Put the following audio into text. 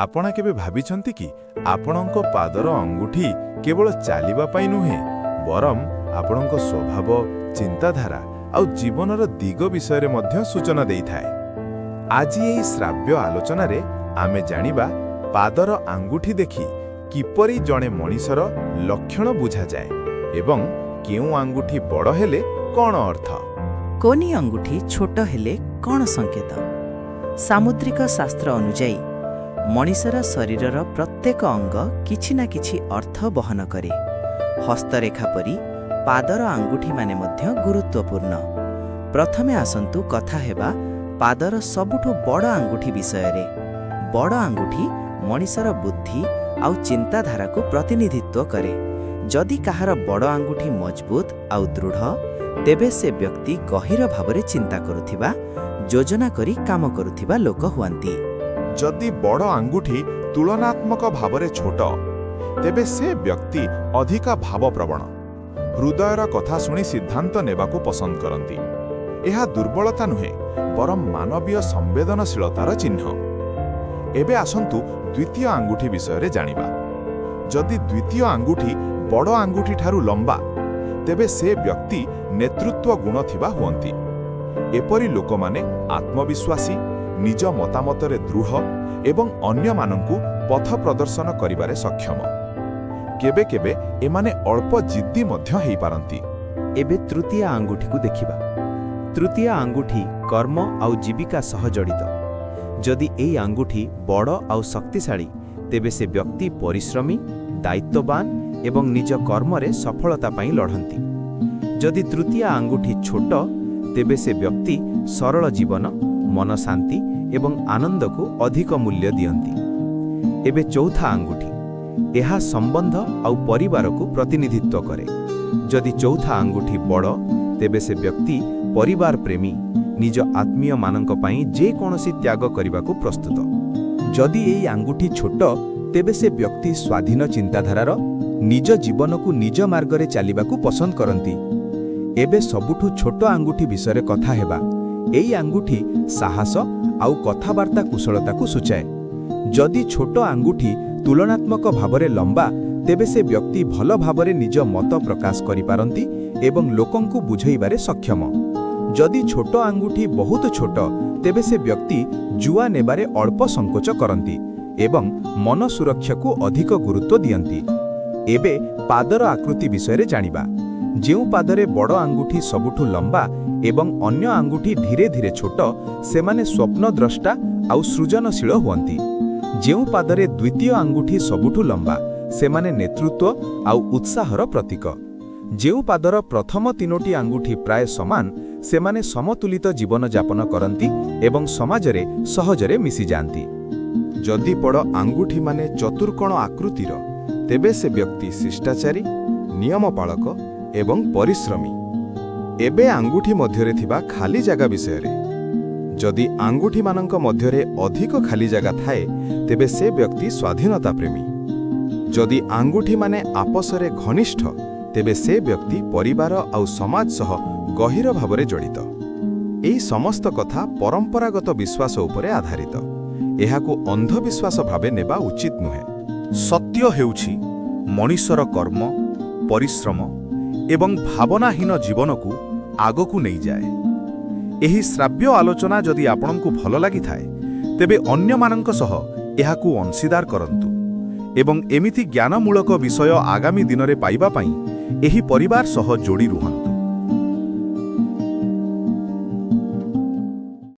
ଆପଣ କେବେ ଭାବିଛନ୍ତି କି ଆପଣଙ୍କ ପାଦର ଅଙ୍ଗୁଠି କେବଳ ଚାଲିବା ପାଇଁ ନୁହେଁ, ବରଂ ଆପଣଙ୍କ ସ୍ୱଭାବ, ଚିନ୍ତାଧାରା ଆଉ ଜୀବନର ଦିଗ ବିଷୟରେ ମଧ୍ୟ ସୂଚନା ଦେଇଥାଏ। ଆଜି ଏହି ଶ୍ରାବ୍ୟ ଆଲୋଚନାରେ ଆମେ ଜାଣିବା ପାଦର ଆଙ୍ଗୁଠି ଦେଖି କିପରି ଜଣେ ମଣିଷର ଲକ୍ଷଣ ବୁଝାଯାଏ ଏବଂ କେଉଁ ଆଙ୍ଗୁଠି ବଡ଼ ହେଲେ କ'ଣ ଅର୍ଥ। କୋନି ଅଙ୍ଗୁଠି ଛୋଟ ହେଲେ କ'ଣ ସଂକେତ? ସାମୁଦ୍ରିକ ଶାସ୍ତ୍ର ଅନୁଯାୟୀ ମଣିଷର ଶରୀରର ପ୍ରତ୍ୟେକ ଅଙ୍ଗ କିଛି ନା କିଛି ଅର୍ଥ ବହନ କରେ। ହସ୍ତରେଖା ପରି ପାଦର ଆଙ୍ଗୁଠିମାନେ ମଧ୍ୟ ଗୁରୁତ୍ୱପୂର୍ଣ୍ଣ। ପ୍ରଥମେ ଆସନ୍ତୁ କଥା ହେବା ପାଦର ସବୁଠୁ ବଡ଼ ଆଙ୍ଗୁଠି ବିଷୟରେ। ବଡ଼ ଆଙ୍ଗୁଠି ମଣିଷର ବୁଦ୍ଧି ଆଉ ଚିନ୍ତାଧାରାକୁ ପ୍ରତିନିଧିତ୍ୱ କରେ। ଯଦି କାହାର ବଡ଼ ଆଙ୍ଗୁଠି ମଜବୁତ ଆଉ ଦୃଢ଼, ତେବେ ସେ ବ୍ୟକ୍ତି ଗଭୀର ଭାବରେ ଚିନ୍ତା କରୁଥିବା, ଯୋଜନା କରି କାମ କରୁଥିବା ଲୋକ ହୁଅନ୍ତି। ଯଦି ବଡ଼ ଆଙ୍ଗୁଠି ତୁଳନାତ୍ମକ ଭାବରେ ଛୋଟ, ତେବେ ସେ ବ୍ୟକ୍ତି ଅଧିକ ଭାବପ୍ରବଣ, ହୃଦୟର କଥା ଶୁଣି ସିଦ୍ଧାନ୍ତ ନେବାକୁ ପସନ୍ଦ କରନ୍ତି। ଏହା ଦୁର୍ବଳତା ନୁହେଁ, ବରଂ ମାନବୀୟ ସମ୍ବେଦନଶୀଳତାର ଚିହ୍ନ। ଏବେ ଆସନ୍ତୁ ଦ୍ୱିତୀୟ ଆଙ୍ଗୁଠି ବିଷୟରେ ଜାଣିବା। ଯଦି ଦ୍ୱିତୀୟ ଆଙ୍ଗୁଠି ବଡ଼ ଆଙ୍ଗୁଠିଠାରୁ ଲମ୍ବା, ତେବେ ସେ ବ୍ୟକ୍ତି ନେତୃତ୍ୱ ଗୁଣ ଥିବା ହୁଅନ୍ତି। ଏପରି ଲୋକମାନେ ଆତ୍ମବିଶ୍ୱାସୀ, ନିଜ ମତାମତରେ ଦୃଢ଼ ଏବଂ ଅନ୍ୟମାନଙ୍କୁ ପଥ ପ୍ରଦର୍ଶନ କରିବାରେ ସକ୍ଷମ। କେବେ କେବେ ଏମାନେ ଅଳ୍ପ ଜିଦ୍ଦି ମଧ୍ୟ ହୋଇପାରନ୍ତି। ଏବେ ତୃତୀୟ ଆଙ୍ଗୁଠିକୁ ଦେଖିବା। ତୃତୀୟ ଆଙ୍ଗୁଠି କର୍ମ ଆଉ ଜୀବିକା ସହ ଜଡ଼ିତ। ଯଦି ଏହି ଆଙ୍ଗୁଠି ବଡ଼ ଆଉ ଶକ୍ତିଶାଳୀ, ତେବେ ସେ ବ୍ୟକ୍ତି ପରିଶ୍ରମୀ, ଦାୟିତ୍ୱବାନ ଏବଂ ନିଜ କର୍ମରେ ସଫଳତା ପାଇଁ ଲଢ଼ନ୍ତି। ଯଦି ତୃତୀୟ ଆଙ୍ଗୁଠି ଛୋଟ, ତେବେ ସେ ବ୍ୟକ୍ତି ସରଳ ଜୀବନ, ମନ ଶାନ୍ତି ଏବଂ ଆନନ୍ଦକୁ ଅଧିକ ମୂଲ୍ୟ ଦିଅନ୍ତି। ଏବେ ଚୌଥା ଆଙ୍ଗୁଠି। ଏହା ସମ୍ବନ୍ଧ ଆଉ ପରିବାରକୁ ପ୍ରତିନିଧିତ୍ୱ କରେ। ଯଦି ଚୌଥା ଆଙ୍ଗୁଠି ବଡ଼, ତେବେ ସେ ବ୍ୟକ୍ତି ପରିବାର ପ୍ରେମୀ, ନିଜ ଆତ୍ମୀୟମାନଙ୍କ ପାଇଁ ଯେକୌଣସି ତ୍ୟାଗ କରିବାକୁ ପ୍ରସ୍ତୁତ। ଯଦି ଏହି ଆଙ୍ଗୁଠି ଛୋଟ, ତେବେ ସେ ବ୍ୟକ୍ତି ସ୍ୱାଧୀନ ଚିନ୍ତାଧାରାର, ନିଜ ଜୀବନକୁ ନିଜ ମାର୍ଗରେ ଚାଲିବାକୁ ପସନ୍ଦ କରନ୍ତି। ଏବେ ସବୁଠୁ ଛୋଟ ଆଙ୍ଗୁଠି ବିଷୟରେ କଥା ହେବା। ଏହି ଆଙ୍ଗୁଠି ସାହସ ଆଉ କଥାବାର୍ତ୍ତା କୁଶଳତାକୁ ସୂଚାଏ। ଯଦି ଛୋଟ ଆଙ୍ଗୁଠି ତୁଳନାତ୍ମକ ଭାବରେ ଲମ୍ବା, ତେବେ ସେ ବ୍ୟକ୍ତି ଭଲ ଭାବରେ ନିଜ ମତ ପ୍ରକାଶ କରିପାରନ୍ତି ଏବଂ ଲୋକଙ୍କୁ ବୁଝାଇବାରେ ସକ୍ଷମ। ଯଦି ଛୋଟ ଆଙ୍ଗୁଠି ବହୁତ ଛୋଟ, ତେବେ ସେ ବ୍ୟକ୍ତି ଜୁଆ ନେବାରେ ଅଳ୍ପ ସଂକୋଚ କରନ୍ତି ଏବଂ ମନ ସୁରକ୍ଷାକୁ ଅଧିକ ଗୁରୁତ୍ୱ ଦିଅନ୍ତି। ଏବେ ପାଦର ଆକୃତି ବିଷୟରେ ଜାଣିବା। ଯେଉଁ ପାଦରେ ବଡ଼ ଆଙ୍ଗୁଠି ସବୁଠୁ ଲମ୍ବା ଏବଂ ଅନ୍ୟ ଆଙ୍ଗୁଠି ଧୀରେ ଧୀରେ ଛୋଟ, ସେମାନେ ସ୍ୱପ୍ନଦ୍ରଷ୍ଟା ଆଉ ସୃଜନଶୀଳ ହୁଅନ୍ତି। ଯେଉଁ ପାଦରେ ଦ୍ୱିତୀୟ ଆଙ୍ଗୁଠି ସବୁଠୁ ଲମ୍ବା, ସେମାନେ ନେତୃତ୍ୱ ଆଉ ଉତ୍ସାହର ପ୍ରତୀକ। ଯେଉଁ ପାଦର ପ୍ରଥମ ତିନୋଟି ଆଙ୍ଗୁଠି ପ୍ରାୟ ସମାନ, ସେମାନେ ସମତୁଲିତ ଜୀବନଯାପନ କରନ୍ତି ଏବଂ ସମାଜରେ ସହଜରେ ମିଶିଯାଆନ୍ତି। ଯଦି ବଡ଼ ଆଙ୍ଗୁଠିମାନେ ଚତୁର୍କୋଣ ଆକୃତିର, ତେବେ ସେ ବ୍ୟକ୍ତି ଶିଷ୍ଟାଚାରୀ, ନିୟମପାଳକ ଏବଂ ପରିଶ୍ରମୀ। ଏବେ ଆଙ୍ଗୁଠି ମଧ୍ୟରେ ଥିବା ଖାଲି ଜାଗା ବିଷୟରେ। ଯଦି ଆଙ୍ଗୁଠିମାନଙ୍କ ମଧ୍ୟରେ ଅଧିକ ଖାଲି ଜାଗା ଥାଏ, ତେବେ ସେ ବ୍ୟକ୍ତି ସ୍ୱାଧୀନତା ପ୍ରେମୀ। ଯଦି ଆଙ୍ଗୁଠିମାନେ ଆପସରେ ଘନିଷ୍ଠ, ତେବେ ସେ ବ୍ୟକ୍ତି ପରିବାର ଆଉ ସମାଜ ସହ ଗଭୀର ଭାବରେ ଜଡ଼ିତ। ଏହି ସମସ୍ତ କଥା ପରମ୍ପରାଗତ ବିଶ୍ୱାସ ଉପରେ ଆଧାରିତ। ଏହାକୁ ଅନ୍ଧବିଶ୍ୱାସ ଭାବେ ନେବା ଉଚିତ ନୁହେଁ। ସତ୍ୟ ହେଉଛି ମଣିଷର କର୍ମ, ପରିଶ୍ରମ ଏବଂ ଭାବନାହୀନ ଜୀବନକୁ ଆଗକୁ ନେଇଯାଏ। ଏହି ଶ୍ରାବ୍ୟ ଆଲୋଚନା ଯଦି ଆପଣଙ୍କୁ ଭଲ ଲାଗିଥାଏ, ତେବେ ଅନ୍ୟମାନଙ୍କ ସହ ଏହାକୁ ଅଂଶୀଦାର କରନ୍ତୁ ଏବଂ ଏମିତି ଜ୍ଞାନମୂଳକ ବିଷୟ ଆଗାମୀ ଦିନରେ ପାଇବା ପାଇଁ ଏହି ପରିବାର ସହ ଯୋଡ଼ି ରୁହନ୍ତୁ।